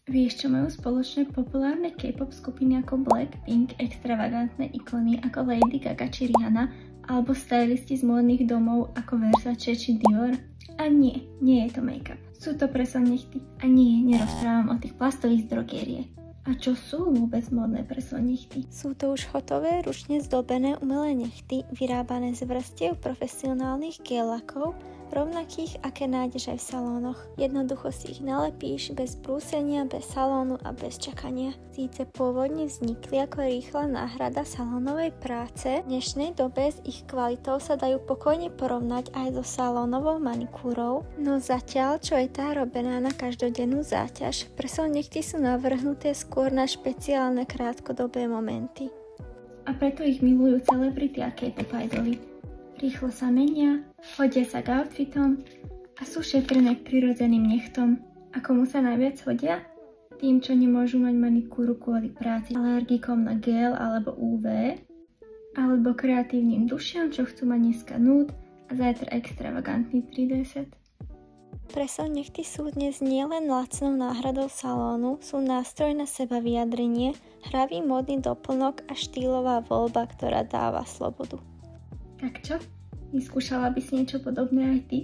Vieš, čo majú spoločné populárne K-pop skupiny ako Blackpink, extravagantné ikony ako Lady Gaga či Rihanna, alebo stylisti z módnych domov ako Versace či Dior? A nie je to make-up. Sú to prson nechty. A nie, nerozprávam o tých plastových z drogérie. A čo sú vôbec módne prson nechty? Sú to už hotové, ručne zdobené umelé nechty, vyrábané z vrstiev profesionálnych gel-lakov, rovnakých, aké nájdeš aj v salónoch. Jednoducho si ich nalepíš bez brúsenia, bez salónu a bez čakania. Síce pôvodne vznikli ako rýchla náhrada salónovej práce, v dnešnej dobe s ich kvalitou sa dajú pokojne porovnať aj so salónovou manikúrou, no zatiaľ, čo je tá robená na každodennú záťaž, prson nechty sú navrhnuté skôr na špeciálne krátkodobé momenty. A preto ich milujú celebrity a K-pop idoly. Rýchlo sa menia, hodia sa k outfitom a sú šetrné k prirodzeným nechtom. A komu sa najviac hodia? Tým, čo nemôžu mať manikúru kvôli práci, alergikom na gel alebo UV, alebo kreatívnym dušiam, čo chcú mať dneska nude a zajtra extravagantný 3D set. Prson nechty sú dnes nielen lacnou náhradou salónu, sú nástroj na seba vyjadrenie, hravý módny doplnok a štýlová voľba, ktorá dáva slobodu. Tak čo? Vyskúšala by si niečo podobné aj ty?